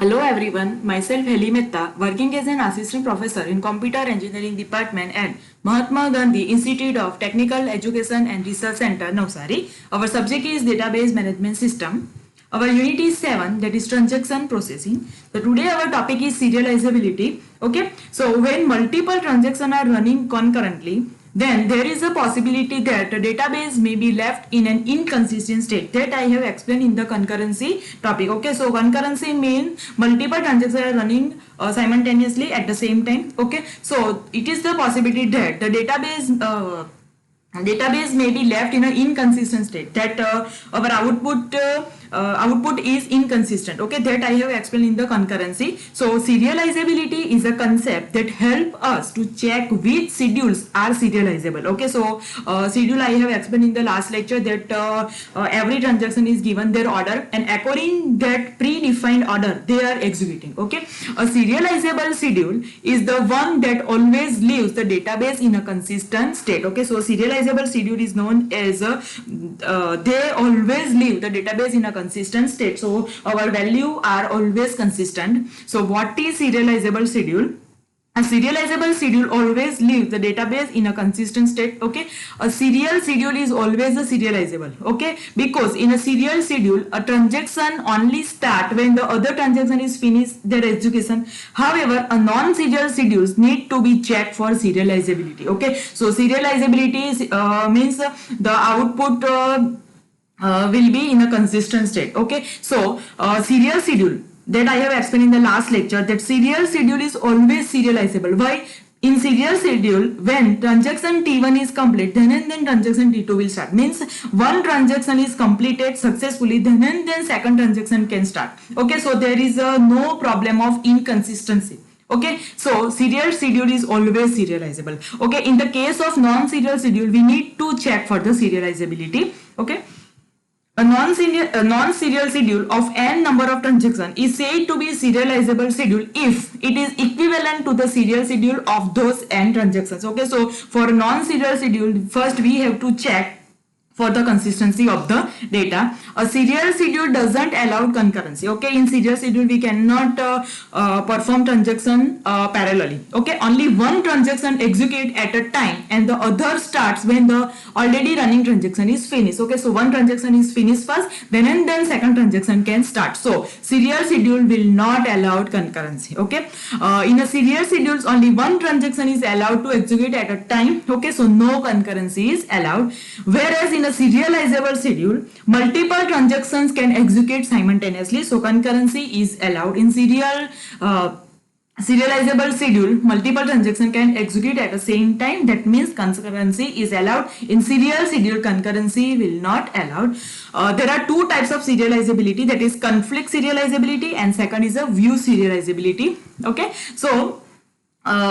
Hello everyone, myself Heli Mehta, working as an assistant professor in Computer Engineering Department at Mahatma Gandhi Institute of Technical Education and Research Center, Navsari. Our subject is Database Management System. Our unit is 7, that is transaction processing. So today our topic is serializability. Okay, so when multiple transactions are running concurrently, then there is a possibility that a database may be left in an inconsistent state that I have explained in the concurrency topic. Okay, so concurrency means multiple transactions are running simultaneously at the same time. Okay, so it is the possibility that the database may be left in an inconsistent state, that our output is inconsistent. Okay, that I have explained in the concurrency. So serializability is a concept that help us to check which schedules are serializable. Okay, so schedule I have explained in the last lecture that every transaction is given their order, and according that predefined order they are executing. Okay, a serializable schedule is the one that always leaves the database in a consistent state. Okay, so serializable schedule is known as they always leave the database in a consistent state. So our value are always consistent. So what is serializable schedule? A serializable schedule always leaves the database in a consistent state. Okay, a serial schedule is always a serializable. Okay, because in a serial schedule a transaction only start when the other transaction is finished their execution. However, a non-serial schedules need to be checked for serializability. Okay, so serializability is, means the output will be in a consistent state. Okay, so serial schedule that I have explained in the last lecture, that serial schedule is always serializable. Why? In serial schedule, when transaction T1 is complete, then and then transaction T2 will start. Means one transaction is completed successfully, then and then second transaction can start. Okay, so there is no problem of inconsistency. Okay, so serial schedule is always serializable. Okay, in the case of non-serial schedule, we need to check for the serializability. Okay, a non-serial schedule of n number of transactions is said to be serializable schedule if it is equivalent to the serial schedule of those n transactions. Okay, so for a non-serial schedule, first we have to check for the consistency of the data. A serial schedule doesn't allow concurrency. Okay, in serial schedule we cannot perform transaction parallelly. Okay, only one transaction execute at a time and the other starts when the already running transaction is finished. Okay, so one transaction is finished first, then and then second transaction can start. So serial schedule will not allow concurrency. Okay, in a serial schedules only one transaction is allowed to execute at a time. Okay, so no concurrency is allowed. Whereas in a serializable schedule, multiple transactions can execute simultaneously, so concurrency is allowed. In serializable schedule, multiple transactions can execute at the same time, that means concurrency is allowed. In serial schedule, concurrency will not allowed. There are two types of serializability, that is conflict serializability and second is a view serializability. Okay, so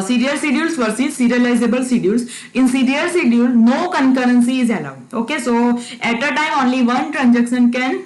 serial schedules versus serializable schedules. In serial schedule, no concurrency is allowed. Okay, so at a time only one transaction can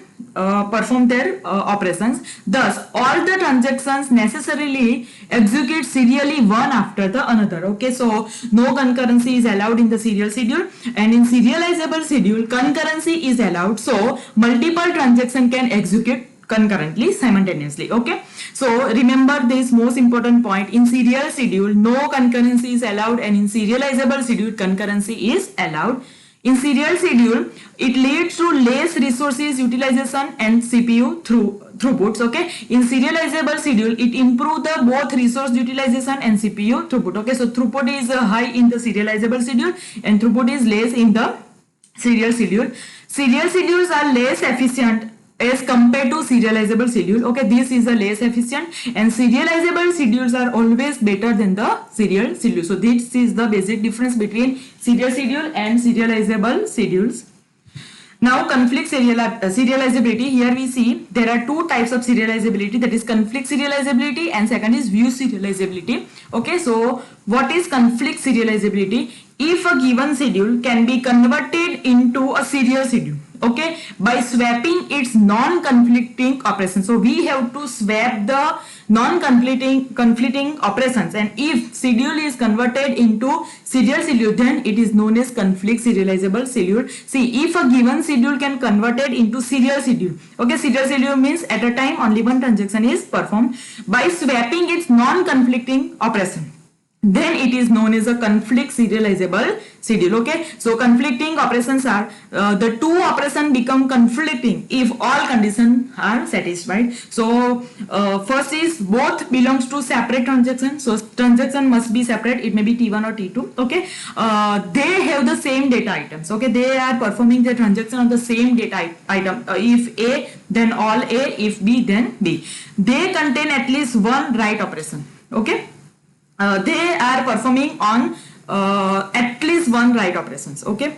perform their operations. Thus, all the transactions necessarily execute serially one after the another. Okay, so no concurrency is allowed in the serial schedule, and in serializable schedule, concurrency is allowed. So multiple transactions can execute concurrently, simultaneously. Okay, so remember this most important point: in serial schedule no concurrency is allowed, and in serializable schedule concurrency is allowed. In serial schedule it leads to less resources utilization and CPU throughputs. Okay, in serializable schedule it improves the both resource utilization and CPU throughput. Okay, so throughput is high in the serializable schedule and throughput is less in the serial schedule. Serial schedules are less efficient as compared to serializable schedule. Okay, this is a less efficient, and serializable schedules are always better than the serial schedule. So this is the basic difference between serial schedule and serializable schedules. Now conflict serializability. Here we see there are two types of serializability, that is conflict serializability and second is view serializability. Okay, so what is conflict serializability? If a given schedule can be converted into a serial schedule. okay, by swapping its non-conflicting operations. So we have to swap the non-conflicting operations, and if schedule is converted into serial schedule, then it is known as conflict serializable schedule. See, if a given schedule can converted into serial schedule, okay, serial schedule means at a time only one transaction is performed by swapping its non-conflicting operation, then it is known as a conflict serializable schedule. Okay, so conflicting operations are the two operations become conflicting if all conditions are satisfied. So first is both belongs to separate transaction, so transaction must be separate, it may be T1 or T2. Okay, they have the same data items, okay, they are performing the transaction on the same data item. If A, then all A, if B, then B. They contain at least one write operation. Okay, they are performing on at least one write operations. Okay,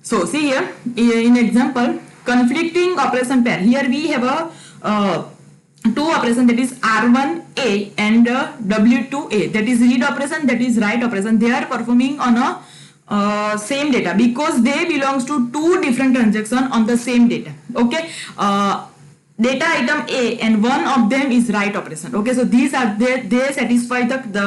so see here in example, conflicting operation pair. Here we have a two operation, that is R1A and W2A, that is read operation, that is write operation. They are performing on a same data because they belongs to two different transactions on the same data. Okay, data item A and one of them is write operation. Okay, so these are they satisfy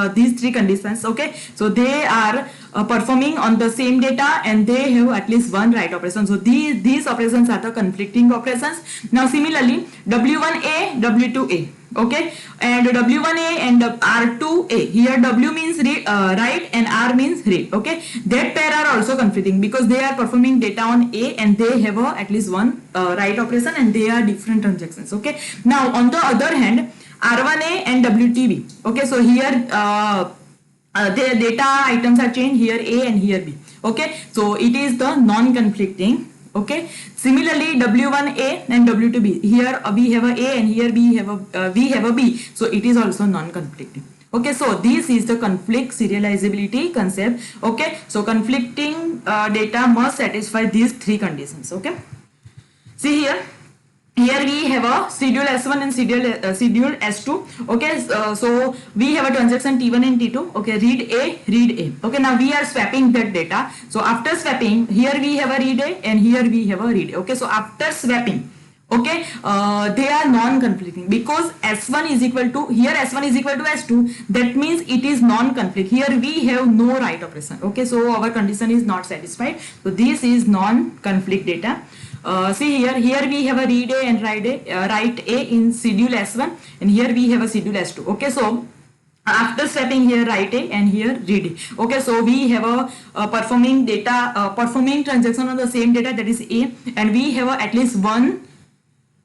these three conditions. Okay, so they are performing on the same data and they have at least one write operation. So these operations are the conflicting operations. Now similarly, W1A, W2A. Okay, and W1A and R2A. Here W means write and R means read. Okay, that pair are also conflicting because they are performing data on A and they have at least one write operation and they are different transactions. Okay, now on the other hand, R1A and W2B. Okay, so here their data items are changed, here A and here B. Okay, so it is the non-conflicting. Okay, similarly W1A and W2B. Here we have a A and here we have a B. So it is also non-conflicting. Okay, so this is the conflict serializability concept. Okay, so conflicting data must satisfy these three conditions. Okay, see here. Here we have a schedule S1 and schedule S2. Okay, so we have a transaction T1 and T2. Okay, read A. Okay, now we are swapping that data. So after swapping, here we have a read A and here we have a read A. Okay, so after swapping, okay, they are non-conflicting because S1 is equal to, here S1 is equal to S2. That means it is non-conflict. Here we have no write operation. Okay, so our condition is not satisfied. So this is non-conflict data. See here we have a read A and write A in schedule S1 and here we have a schedule S2. Okay, so after swapping, here write A and here read A. Okay, so we have a performing transaction on the same data, that is A, and we have at least one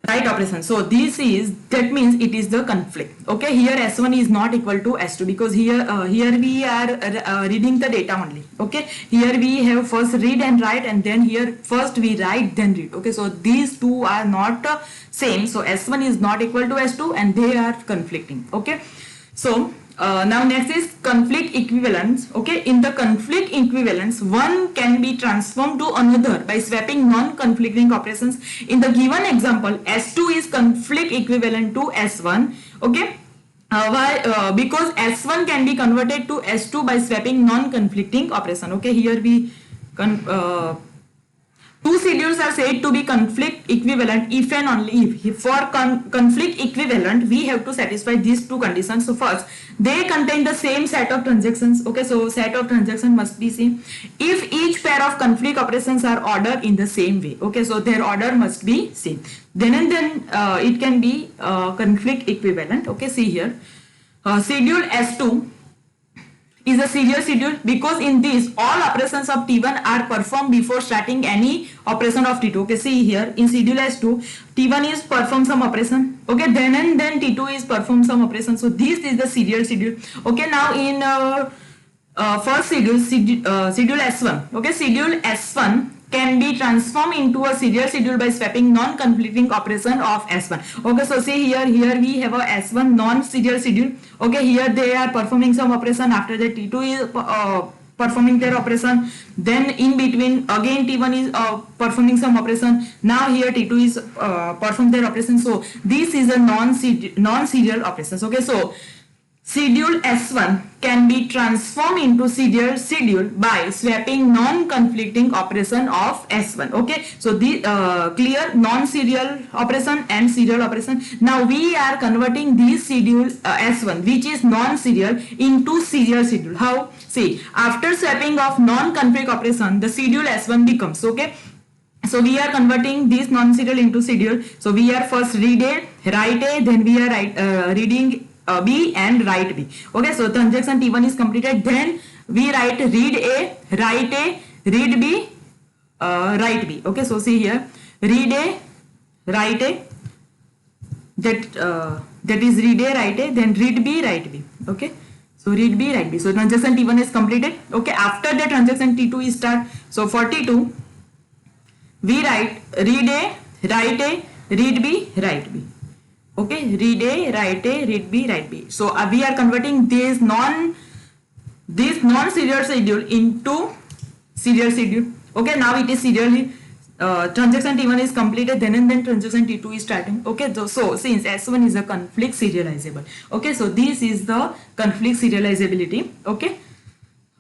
write operation. So that means it is the conflict. Okay, here S1 is not equal to S2 because here we are reading the data only. Okay, here we have first read and write, and then here first we write then read. Okay, so these two are not same. So S1 is not equal to S2 and they are conflicting. Okay, so now next is conflict equivalence. Okay, in the conflict equivalence, one can be transformed to another by swapping non-conflicting operations. In the given example, S2 is conflict equivalent to S1. Okay, why? Because S1 can be converted to S2 by swapping non-conflicting operation. Okay, here we two schedules are said to be conflict equivalent if and only if. For conflict equivalent, we have to satisfy these two conditions. So first, they contain the same set of transactions. Okay, so set of transactions must be same. If each pair of conflict operations are ordered in the same way. Okay, so their order must be same. Then it can be conflict equivalent. Okay, see here, schedule S2 is a serial schedule because in this all operations of T1 are performed before starting any operation of T2. Okay, see here in schedule S2, T1 is perform some operation. Okay, then T2 is perform some operation. So this is the serial schedule. Okay, now in first schedule S1. Okay, schedule S1 can be transformed into a serial schedule by swapping non-conflicting operation of S1. Okay, so see here we have a S1 non-serial schedule. Okay, here they are performing some operation, after that T2 is performing their operation, then in between again T1 is performing some operation, now here T2 is perform their operation. So this is a non-serial operations. Okay, so schedule S1 can be transformed into serial schedule by swapping non-conflicting operation of S1. Okay, so the clear non-serial operation and serial operation. Now we are converting this schedule S1, which is non-serial, into serial schedule. How? See, after swapping of non-conflict operation, the schedule S1 becomes, okay. So we are converting this non-serial into serial. So we are first read A, write A, then we are reading B and write B. Okay, so transaction T1 is completed. Then we write read A, write A, read B, write B. Okay, so see here, read A, write A. That is read A, write A. Then read B, write B. Okay, so read B, write B. So transaction T1 is completed. Okay, after that transaction T2 is start. So for T2, we write read A, write A, read B, write B. Okay, read A, write A, read B, write B. So we are converting this non-serial schedule into serial schedule. Okay, now it is serially. Transaction T1 is completed, then transaction T2 is starting. Okay, so since S1 is a conflict serializable. Okay, so this is the conflict serializability. Okay.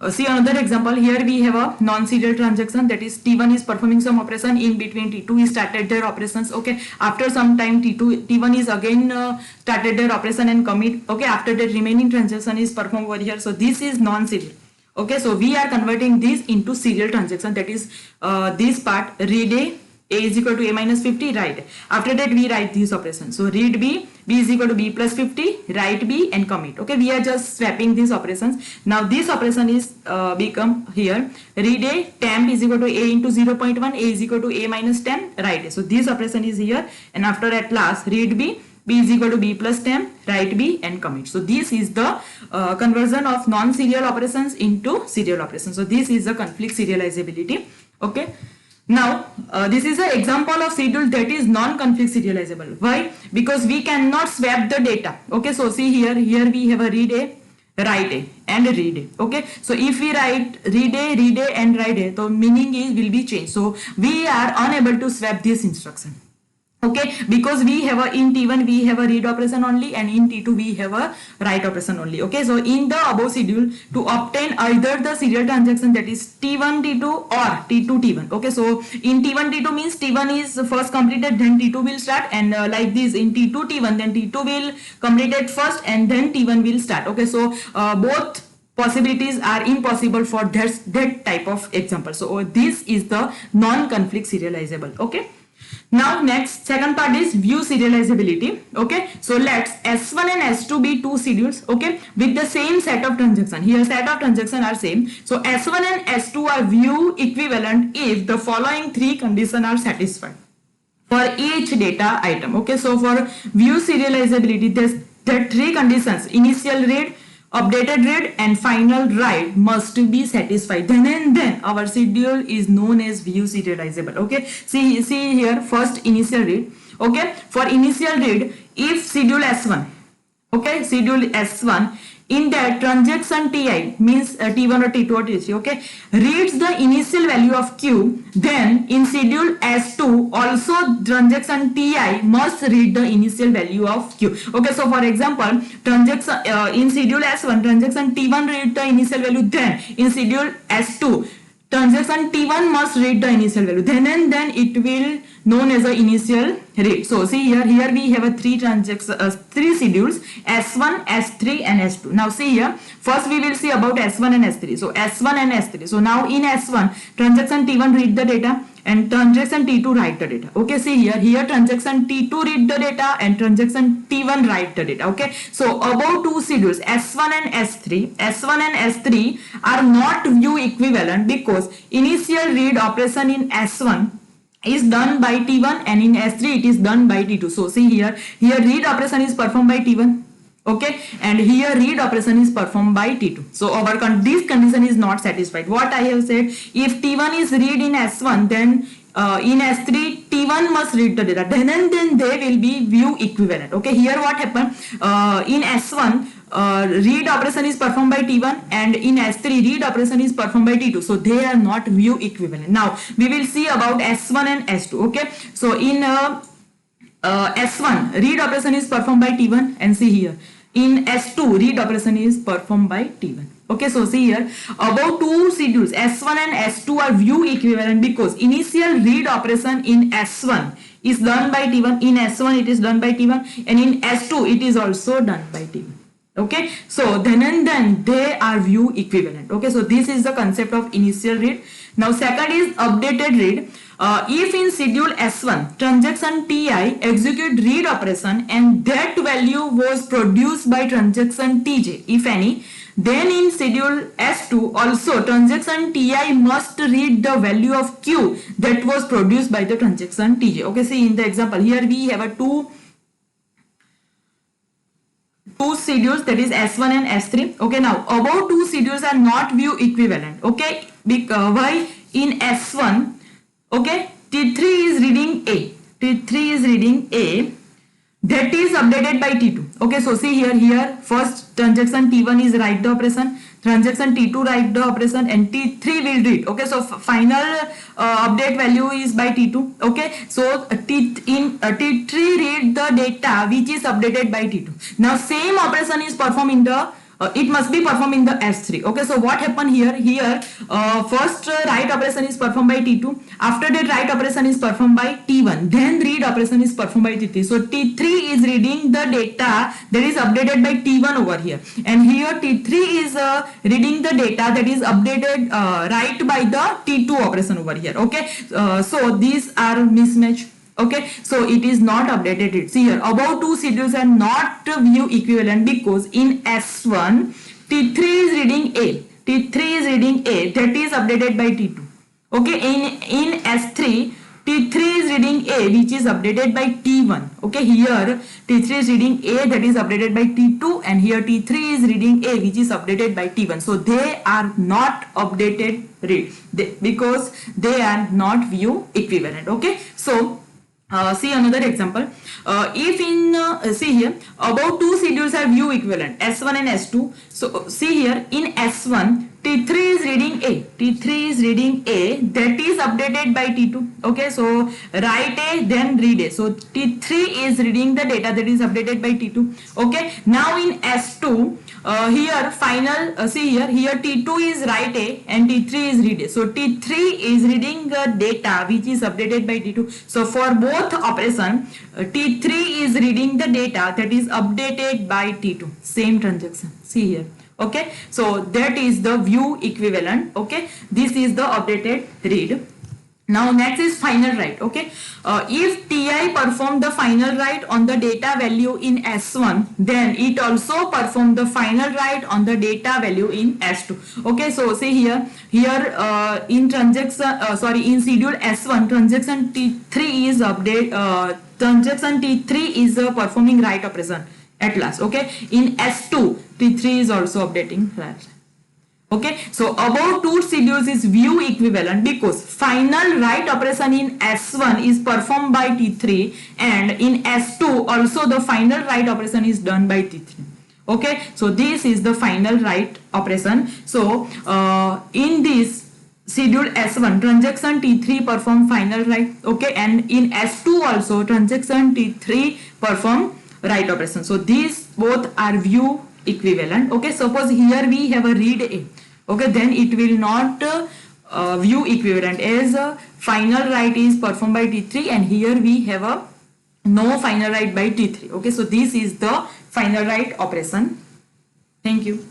See another example. Here we have a non-serial transaction, that is T1 is performing some operation, in between T2 is started their operations. Okay, after some time T1 is again started their operation and commit. Okay, after that remaining transaction is performed over here. So this is non-serial. Okay, so we are converting this into serial transaction, that is this part, read A is equal to A minus 50, write. After that we write these operations. So read B is equal to B plus 50, write B and commit. Okay, we are just swapping these operations. Now this operation is become here, read A, temp is equal to A into 0.1, A is equal to A minus 10, write A. So this operation is here, and after at last read B is equal to B plus 10, write B and commit. So this is the conversion of non-serial operations into serial operations. So this is the conflict serializability. Okay. Now, this is an example of schedule that is non-conflict serializable. Why? Because we cannot swap the data. Okay, so see here we have a read A, write A and read A. Okay, so if we write read A and write A, the meaning will be changed. So we are unable to swap this instruction. Okay, because we have a in T1 we have a read operation only, and in T2 we have a write operation only. Okay, so in the above schedule, to obtain either the serial transaction, that is T1 T2 or T2 T1. Okay, so in T1 T2 means T1 is first completed, then T2 will start, and like this in T2 T1, then T2 will complete it first and then T1 will start. Okay, so both possibilities are impossible for that type of example. So this is the non-conflict serializable. Okay. Now next, second part is view serializability. Okay, so let's S1 and S2 be two schedules, okay, with the same set of transaction. Here set of transaction are same. So S1 and S2 are view equivalent if the following three conditions are satisfied for each data item. Okay, so for view serializability, there are three conditions: initial read, updated read and final write must be satisfied. Then our schedule is known as view serializable. Okay, see here, first initial read. Okay, for initial read, if schedule S1, okay, schedule S1, in that transaction Ti means T1 or T2 or T3, okay, reads the initial value of Q, then in schedule S2 also transaction Ti must read the initial value of Q. Okay, so for example, transaction in schedule S1 transaction T1 read the initial value, then in schedule S2 transaction T1 must read the initial value, then it will known as the initial read. So see here we have a three schedules, S1, S3 and S2. Now see here, first we will see about S1 and S3. So S1 and S3. So now in S1 transaction T1 read the data and transaction T2 write the data. Okay, see here transaction T2 read the data and transaction T1 write the data. Okay, so above two schedules S1 and S3 are not view equivalent because initial read operation in S1 is done by T1 and in S3 it is done by T2. So see here read operation is performed by T1, okay, and here read operation is performed by T2. So our this condition is not satisfied. What I have said, if T1 is read in S1, then in S3 T1 must read the data, then they will be view equivalent. Okay, here what happened, in S1 read operation is performed by T1 and in S3 read operation is performed by T2, so they are not view equivalent. Now we will see about S1 and S2. Okay, so in S1 read operation is performed by T1 and see here in S2 read operation is performed by T1. Okay, so see here above two schedules S1 and S2 are view equivalent because initial read operation in S1 is done by T1, in S1 it is done by T1, and in S2 it is also done by T1. Okay, so then and then they are view equivalent. Okay, so this is the concept of initial read. Now second is updated read. If in schedule S1 transaction Ti execute read operation and that value was produced by transaction Tj, if any, then in schedule S2 also transaction Ti must read the value of Q that was produced by the transaction Tj. Okay, see in the example here we have a two schedules, that is S1 and S3. Okay, now above two schedules are not view equivalent. Okay, why? In S1, okay, T3 is reading A, T3 is reading A, that is updated by T2. Okay, so see here first transaction T1 is write the operation, transaction T2 write the operation, and T3 will read. Okay, so final update value is by T2. Okay, so T3 read the data which is updated by T2. Now same operation is performed in the it must be performed in the S3. Okay, so what happened here? First write operation is performed by T2. After that write operation is performed by T1. Then read operation is performed by T3. So T3 is reading the data that is updated by T1 over here, and here T3 is reading the data that is updated right by the T2 operation over here. Okay, so these are mismatch. Okay, so it is not updated. See here above two schedules are not view equivalent because in S1 T3 is reading A, T3 is reading A, that is updated by T2. Okay, in S3 T3 is reading A which is updated by T1. Okay, here T3 is reading A that is updated by T2, and here T3 is reading A which is updated by T1. So they are not updated read because they are not view equivalent. Okay, so see another example. If in see here above two schedules are view equivalent S1 and S2. So see here in S1 T3 is reading A, T3 is reading A that is updated by T2. Okay, so write A then read A. So T3 is reading the data that is updated by T2. Okay, now in S2 here final see here T2 is write A and T3 is read A. So T3 is reading the data which is updated by T2. So for both operation T3 is reading the data that is updated by T2. Same transaction. See here. Okay, so that is the view equivalent. Okay, this is the updated read. Now next is final write. Okay, if Ti perform the final write on the data value in S1, then it also perform the final write on the data value in S2. Okay, so see here in transaction in schedule S1 transaction T3 is transaction T3 is performing write operation at last. Okay, in S2 T3 is also updating that. Okay, so above two schedules is view equivalent because final write operation in S1 is performed by T3, and in S2 also the final write operation is done by T3. Okay, so this is the final write operation. So in this schedule S1 transaction T3 perform final write. Okay, and in S2 also transaction T3 perform write operation. So these both are view equivalent. Okay, suppose here we have a read A. Okay, then it will not view equivalent as final write is performed by T3, and here we have a no final write by T3. Okay, so this is the final write operation. Thank you.